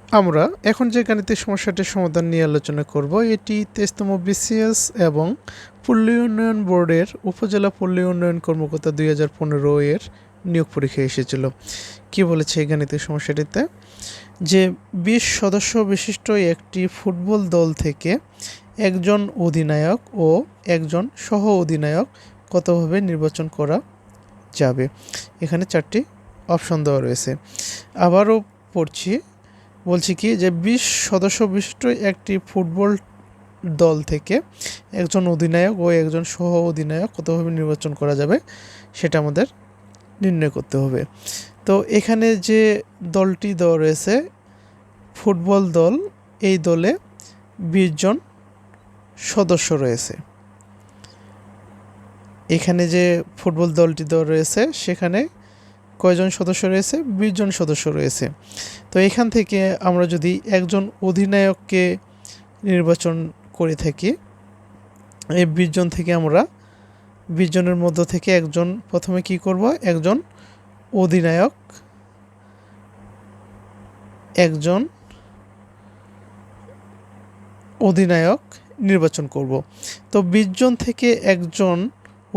আমরা এখন যে গাণিতিক সমস্যাটির সমাধান নিয়ে আলোচনা করব এটি 23তম বিসিএস এবং পল্লী উন্নয়ন বোর্ডের উপজেলা পল্লী উন্নয়ন কর্মকর্তা 2015 এর নিয়োগ পরীক্ষায় এসেছিল। কি বলেছে এই গাণিতিক সমস্যাটিতে, যে 20 সদস্য বিশিষ্ট একটি ফুটবল দল থেকে একজন অধিনায়ক ও একজন সহ অধিনায়ক কতভাবে নির্বাচন করা যাবে। এখানে 4টি অপশন দেওয়া রয়েছে। আবারও পড়ছি, বলছি কি যে 20 সদস্য বিশিষ্ট একটি ফুটবল দল থেকে একজন অধিনায়ক ও একজন সহ অধিনায়ক কতভাবে নির্বাচন করা যাবে সেটা আমাদের নির্ণয় করতে হবে। তো এখানে যে দলটি দেওয়া রয়েছে ফুটবল দল, এই দলে 20 জন সদস্য রয়েছে। এখানে যে ফুটবল দলটি দেওয়া রয়েছে সেখানে কয়জন সদস্য রয়েছে? 20 জন সদস্য রয়েছে। তো এখান থেকে আমরা যদি একজন অধিনায়ককে নির্বাচন করে থাকি, এই 20 জন থেকে আমরা 20 জনের মধ্য থেকে একজন প্রথমে কি করব, একজন অধিনায়ক নির্বাচন করব। তো 20 জন থেকে একজন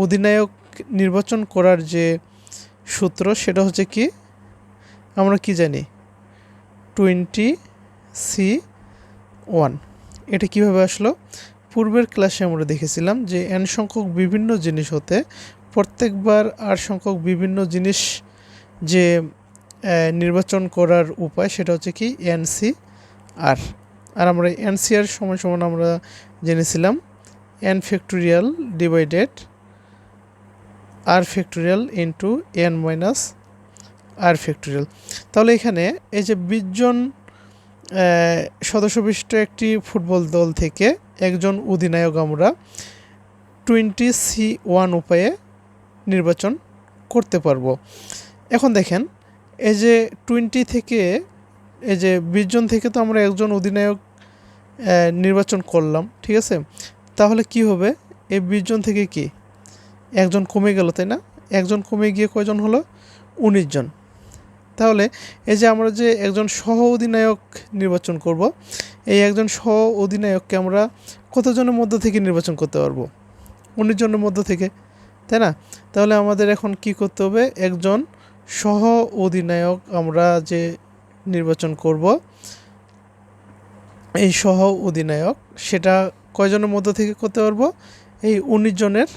অধিনায়ক নির্বাচন করার যে সূত্র সেটা হচ্ছে কি, আমরা কি জানি 20C1। এটা কিভাবে আসলো? পূর্বের ক্লাসে আমরা দেখেছিলাম যে n সংখ্যক বিভিন্ন জিনিস হতে প্রত্যেকবার r সংখ্যক বিভিন্ন জিনিস যে নির্বাচন করার উপায় সেটা হচ্ছে কি NCR। আর আমরা NCR সমান সমান আমরা জেনেছিলাম n factorial divided r factorial into n minus r factorial. তাহলে এখানে এই যে 20 জন সদস্য বিশিষ্ট একটি ফুটবল দল থেকে একজন অধিনায়ক আমরা 20C1 উপায়ে নির্বাচন করতে পারবো। এখন দেখেন এই যে 20 থেকে এই যে 20 জন থেকে তো আমরা একজন অধিনায়ক নির্বাচন করলাম, ঠিক আছে? তাহলে কি হবে, এই 20 জন থেকে কি একজন কমে গেল, তাই না? একজন কমে গিয়ে কয়জন হলো? 19 জন। তাহলে এই যে আমরা যে একজন সহ অধিনায়ক নির্বাচন করব, এই একজন সহ অধিনায়ককে আমরা কতজনের মধ্য থেকে নির্বাচন করতে পারবো? 19 জনের মধ্য থেকে, তাই না? তাহলে আমাদের এখন কি করতে হবে, একজন সহ অধিনায়ক আমরা যে নির্বাচন করব, এই সহ অধিনায়ক সেটা কয়জনের মধ্য থেকে করতে পারবো? এই 19 জনের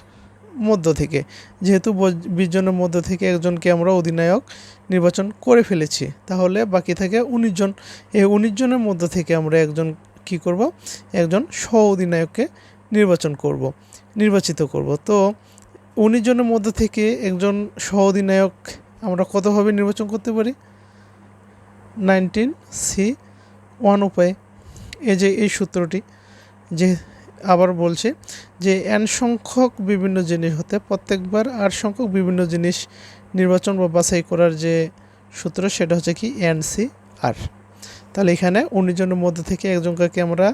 মধ্য থেকে। যেহেতু 20 জনের মধ্য থেকে একজনকে আমরা অধিনায়ক নির্বাচন করে ফেলেছি, তাহলে বাকি থাকে 19 জন। এই 19 জনের মধ্য থেকে আমরা একজন কি করব, একজন সহ অধিনায়ককে নির্বাচিত করব। তো 19 জনের মধ্য থেকে একজন সহ অধিনায়ক আমরা কতভাবে নির্বাচন করতে পারি? 19C1 উপায়ে। এই যে এই সূত্রটি, যে আবার বলছে যে n সংখ্যক বিভিন্ন জিনিস হতে প্রত্যেকবার r সংখ্যক বিভিন্ন জিনিস নির্বাচন বা বাছাই করার যে সূত্র সেটা হচ্ছে কি NCR। তাহলে এখানে 19 জনের মধ্যে থেকে একজনকে আমরা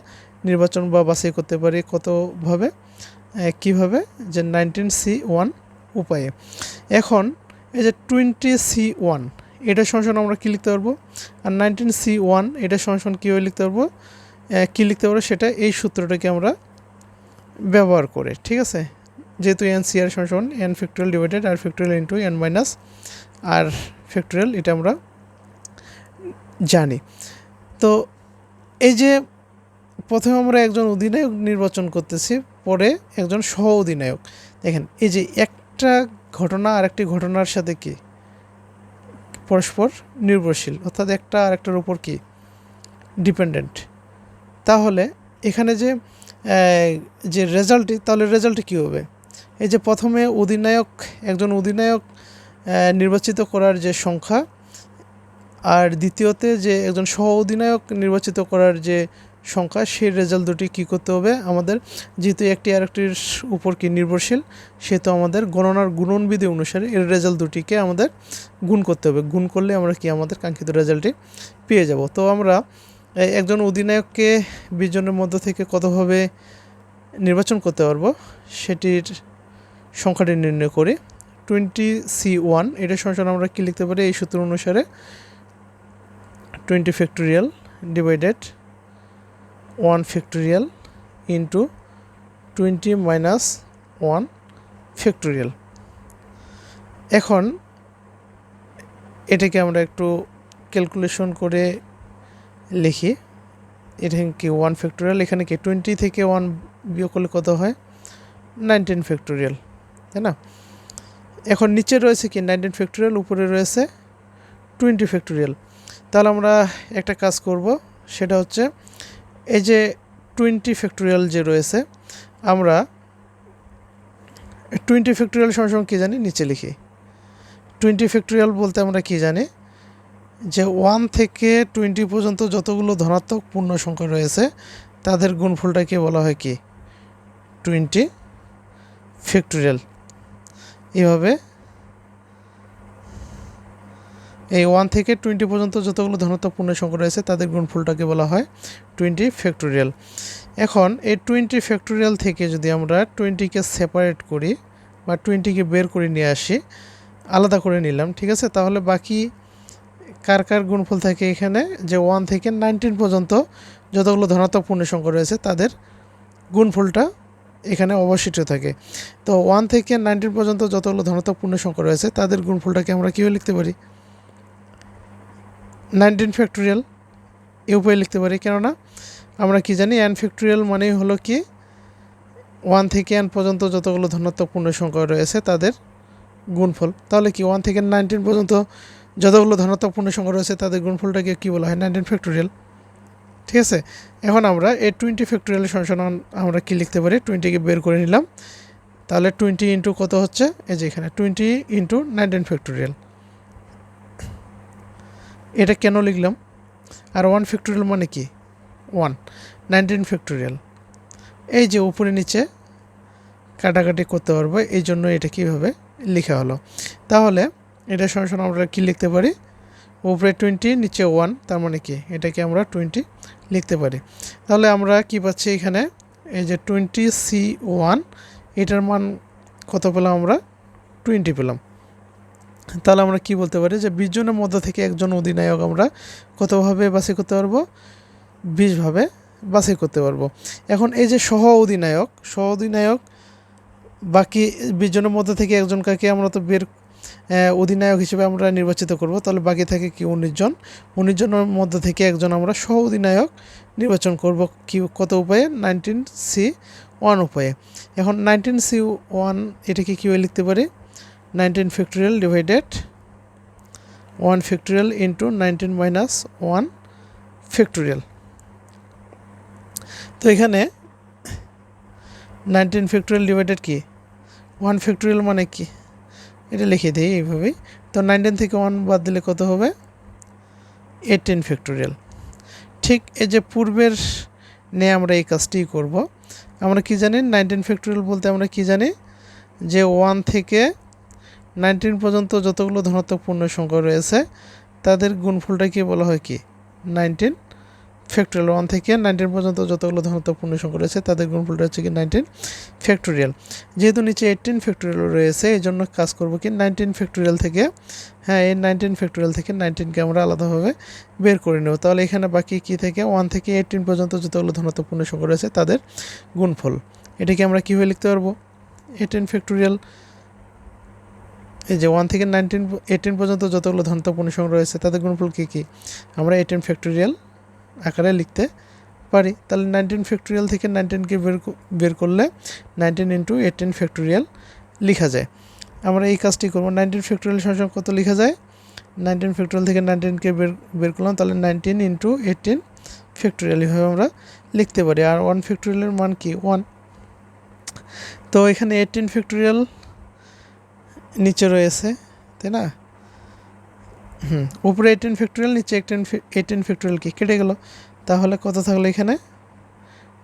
নির্বাচন বা বাছাই করতে পারি কতভাবে, কিভাবে, যে 19C1 উপায়ে। এখন এই যে 20C1 এটা সমান আমরা কী লিখতে পারবো, আর 19C1 এটা সমান কীভাবে লিখতে পারবো, কী লিখতে পারবো সেটা এই সূত্রটাকে আমরা ব্যবহার করে, ঠিক আছে? যেহেতু NCR সমান n factorial divided r factorial into n minus r factorial, এটা আমরা জানি। তো এই যে প্রথমে আমরা একজন অধিনায়ক নির্বাচন করতেছি, পরে একজন সহ অধিনায়ক। দেখেন এই যে একটা ঘটনা আর একটি ঘটনার সাথে কি পরস্পর নির্ভরশীল, অর্থাৎ একটা আর একটার উপর কি ডিপেন্ডেন্ট। তাহলে এখানে যে রেজাল্টটি, তাহলে রেজাল্টটি কী হবে, এই যে প্রথমে একজন অধিনায়ক নির্বাচিত করার যে সংখ্যা, আর দ্বিতীয়তে যে একজন সহ অধিনায়ক নির্বাচিত করার যে সংখ্যা, সেই রেজাল্ট দুটি কী করতে হবে আমাদের, যেহেতু একটি আরেকটির উপর কি নির্ভরশীল, সেহেতু আমাদের গণনার গুণনবিধি অনুসারে এর রেজাল্ট দুটিকে আমাদের গুণ করতে হবে। গুণ করলে আমরা কি আমাদের কাঙ্ক্ষিত রেজাল্টটি পেয়ে যাব। তো আমরা একজন অধিনায়ককে 20 জনের মধ্য থেকে কতভাবে নির্বাচন করতে পারবো সেটির সংখ্যাটি নির্ণয় করি। 20C1 এটা সমান আমরা কী লিখতে পারি, এই সূত্র অনুসারে 20 factorial divided 1 factorial into 20 minus 1 factorial. এখন এটাকে আমরা একটু ক্যালকুলেশন করে লিখি। এখানে কি 1 ফ্যাক্টোরিয়াল, এখানে কি 20 থেকে 1 বিয়োগ করলে কত হয় 19 ফ্যাক্টোরিয়াল, তাই না? এখন নিচে রয়েছে কি 19 ফ্যাক্টোরিয়াল, উপরে রয়েছে 20 ফ্যাক্টোরিয়াল। তাহলে আমরা একটা কাজ করব, সেটা হচ্ছে এই যে 20 ফ্যাক্টোরিয়াল যে রয়েছে, আমরা 20 ফ্যাক্টোরিয়াল সমান কী জানি, নিচে লিখি। 20 ফ্যাক্টোরিয়াল বলতে আমরা কি জানি, যে 1 থেকে 20 পর্যন্ত যতগুলো ধনাত্মক পূর্ণ সংখ্যা রয়েছে তাদের গুণফলটাকে বলা হয় কি 20 ফ্যাক্টোরিয়াল। এইভাবে এই 1 থেকে 20 পর্যন্ত যতগুলো ধনাত্মক পূর্ণ সংখ্যা রয়েছে তাদের গুণফলটাকে বলা হয় 20 ফ্যাক্টোরিয়াল। এখন এই 20 ফ্যাক্টোরিয়াল থেকে যদি আমরা 20কে সেপারেট করি বা 20কে বের করে নিয়ে আসি, আলাদা করে নিলাম, ঠিক আছে, তাহলে বাকি কার কার গুণফল থাকে এখানে, যে 1 থেকে 19 পর্যন্ত যতগুলো ধনাত্মক পূর্ণ সংখ্যা রয়েছে তাদের গুণফলটা এখানে অবশিষ্ট থাকে। তো 1 থেকে 19 পর্যন্ত যতগুলো ধনাত্মক পূর্ণ সংখ্যা রয়েছে তাদের গুণফলটাকে আমরা কীভাবে লিখতে পারি, 19 ফ্যাক্টোরিয়াল এই উপায়ে লিখতে পারি। কেননা আমরা কি জানি n ফ্যাক্টোরিয়াল মানেই হলো কি 1 থেকে n পর্যন্ত যতগুলো ধনাত্মক পূর্ণ সংখ্যা রয়েছে তাদের গুণফল। তাহলে কি 1 থেকে 19 পর্যন্ত যতগুলো ধনাত্মক পূর্ণ সংখ্যা রয়েছে তাদের গুণফলটাকে কী বলা হয়, 19 ফ্যাক্টোরিয়াল, ঠিক আছে। এখন আমরা এই 20 ফ্যাক্টোরিয়াল সমান আমরা কি লিখতে পারি, 20কে বের করে নিলাম, তাহলে 20 ইন্টু কত হচ্ছে, এই যে এখানে 20 ইন্টু 19 ফ্যাক্টোরিয়াল। এটা কেন লিখলাম, আর 1 ফ্যাক্টোরিয়াল মানে কি 1, 19 ফ্যাক্টোরিয়াল, এই যে উপরে নিচে কাটাকাটি করতে পারবো, এই জন্য এটা কীভাবে লেখা হলো। তাহলে এটা সমান আমরা কি লিখতে পারি, উপরে 20 নিচে 1, তার মানে কি এটাকে আমরা 20 লিখতে পারি। তাহলে আমরা কি পাচ্ছি এখানে, এই যে 20C1 এটার মান কত পেলাম, আমরা 20 পেলাম। তাহলে আমরা কি বলতে পারি, যে 20 জনের মধ্য থেকে একজন অধিনায়ক আমরা কতভাবে বাছাই করতে পারবো, 20 ভাবে বাছাই করতে পারবো। এখন এই যে সহ অধিনায়ক বাকি 20 জনের মধ্যে থেকে একজনকে আমরা তো অধিনায়ক হিসেবে আমরা নির্বাচিত করব, তাহলে বাকি থাকে কি 19 জন। 19 জনের মধ্যে থেকে একজন আমরা সহ অধিনায়ক নির্বাচন করব কি কত উপায়ে, 19C1 উপায়ে। এখন 19C1 এটাকে কীভাবে লিখতে পারি, 19 factorial divided 1 factorial into 19 minus 1 factorial. তো এখানে 19 ফ্যাক্টোরিয়াল ডিভাইডেড কি 1 ফ্যাক্টোরিয়াল মানে কি, এটা লিখে দিই এইভাবেই। তো 19 থেকে 1 বাদ দিলে কত হবে, 18 ফ্যাক্টোরিয়াল। ঠিক এই যে পূর্বের নিয়ে আমরা এই কাজটি করব। আমরা কি জানি, 19 ফ্যাক্টোরিয়াল বলতে আমরা কি জানি, যে 1 থেকে 19 পর্যন্ত যতগুলো ধনাত্মক পূর্ণ সংখ্যা রয়েছে তাদের গুণফলটাকে বলা হয় কি 19 ফ্যাক্টোরিয়াল। 1 থেকে 19 পর্যন্ত যতগুলো ধনাত্মক পূর্ণ সংখ্যা রয়েছে তাদের গুণফলটা হচ্ছে কি 19 ফ্যাক্টোরিয়াল। যেহেতু নিচে 18 ফ্যাক্টোরিয়াল রয়েছে এই জন্য কাজ করব কি 19 ফ্যাক্টোরিয়াল থেকে, হ্যাঁ এই 19 ফ্যাক্টোরিয়াল থেকে 19কে আমরা আলাদাভাবে বের করে নেব। তাহলে এখানে বাকি কি থেকে 1 থেকে 18 পর্যন্ত যতগুলো ধনাত্মক পূর্ণ সংখ্যা রয়েছে তাদের গুণফল। এটাকে আমরা কীভাবে লিখতে পারবো, 18 ফ্যাক্টোরিয়াল, এই যে 1 থেকে 18 পর্যন্ত যতগুলো ধনাত্মক পূর্ণ সংখ্যা রয়েছে তাদের গুণফল কী, আমরা 18 ফ্যাক্টোরিয়াল আকারে লিখতে পারি। তাহলে 19 ফ্যাক্টোরিয়াল থেকে 19কে বের করলে 19 ইন্টু 18 ফ্যাক্টোরিয়াল লেখা যায়। আমরা এই কাজটি করবো, 19 ফ্যাক্টোরিয়াল সমান কত লেখা যায়, 19 ফ্যাক্টোরিয়াল থেকে 19কে বের করলাম, তাহলে 19 ইন্টু 18 ফ্যাক্টোরিয়াল এভাবে আমরা লিখতে পারি। আর 1 ফ্যাক্টোরিয়ালের মান কি 1। তো এখানে 18 ফ্যাক্টোরিয়াল নিচে রয়েছে, তাই না, উপরে 18 ফ্যাক্টোরিয়াল, নিচে 18 ফ্যাক্টোরিয়াল কি কেটে গেল, তাহলে কত থাকলো এখানে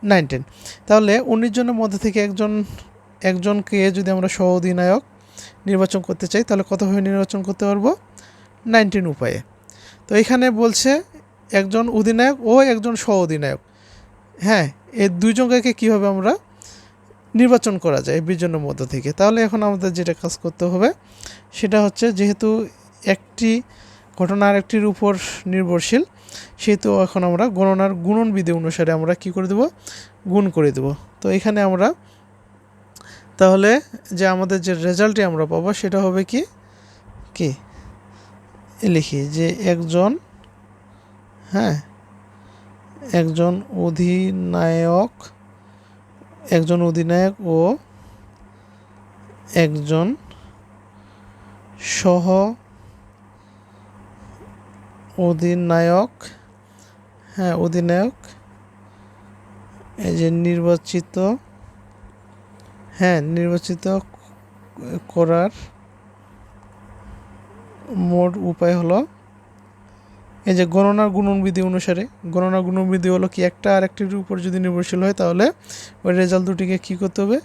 19। তাহলে 19 জনের মধ্যে থেকে একজনকে যদি আমরা সহ অধিনায়ক নির্বাচন করতে চাই তাহলে কতভাবে নির্বাচন করতে পারবো, 19 উপায়ে। তো এখানে বলছে একজন অধিনায়ক ও একজন সহ অধিনায়ক, হ্যাঁ এই দুইজনকে কীভাবে আমরা নির্বাচন করা যায় 20 জনের মধ্য থেকে। তাহলে এখন আমাদের যেটা কাজ করতে হবে সেটা হচ্ছে, যেহেতু একটি ঘটনা আরেকটির উপর নির্ভরশীল, সেহেতু এখন আমরা গণনার গুণন বিধি অনুসারে আমরা কি করে দেব, গুণ করে দেব। তো এখানে আমরা তাহলে যে আমাদের যে রেজাল্টটি আমরা পাবো সেটা হবে কি কি লিখি যে একজন একজন অধিনায়ক ও একজন সহ অধিনায়ক এই যে নির্বাচিত করার মোট উপায় হলো এই যে গণনার গুণন বিধি অনুসারে। গণনার গুণন বিধি হলো কি, একটা আর একটির উপর যদি নির্ভরশীল হয় তাহলে ওই রেজাল্ট দুটিকে কী করতে হবে,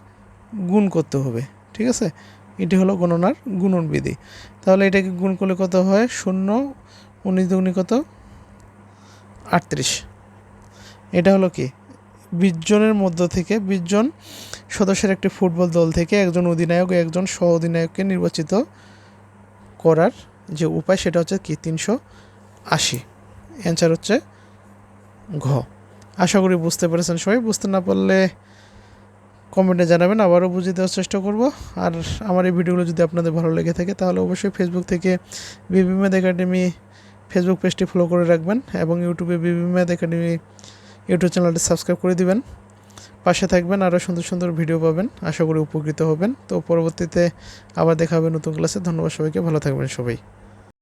গুণ করতে হবে। ঠিক আছে, এটি হলো গণনার গুণন বিধি। তাহলে এটাকে গুণ করলে কত হয়, 0 19 দুগুণে কত, 38। এটা হলো কি 20 জনের মধ্য থেকে 20 জন সদস্যের একটি ফুটবল দল থেকে একজন অধিনায়ক ও একজন সহ অধিনায়ককে নির্বাচিত করার যে উপায় সেটা হচ্ছে কি 380। অ্যান্সার হচ্ছে ঘ। আশা করি বুঝতে পেরেছেন সবাই। বুঝতে না পারলে কমেন্টে জানাবেন, আবারও বুঝিয়ে দেওয়ার চেষ্টা করব। আর আমার এই ভিডিওগুলো যদি আপনাদের ভালো লেগে থাকে তাহলে অবশ্যই ফেসবুক থেকে বিবি ম্যাথ একাডেমি ফেসবুক পেজটি ফলো করে রাখবেন এবং ইউটিউবে বিবি ম্যাথ একাডেমি ইউটিউব চ্যানেলটি সাবস্ক্রাইব করে দিবেন। পাশে থাকবেন, আরও সুন্দর সুন্দর ভিডিও পাবেন, আশা করি উপকৃত হবেন। তো পরবর্তীতে আবার দেখা হবে নতুন ক্লাসে। ধন্যবাদ সবাইকে, ভালো থাকবেন সবাই।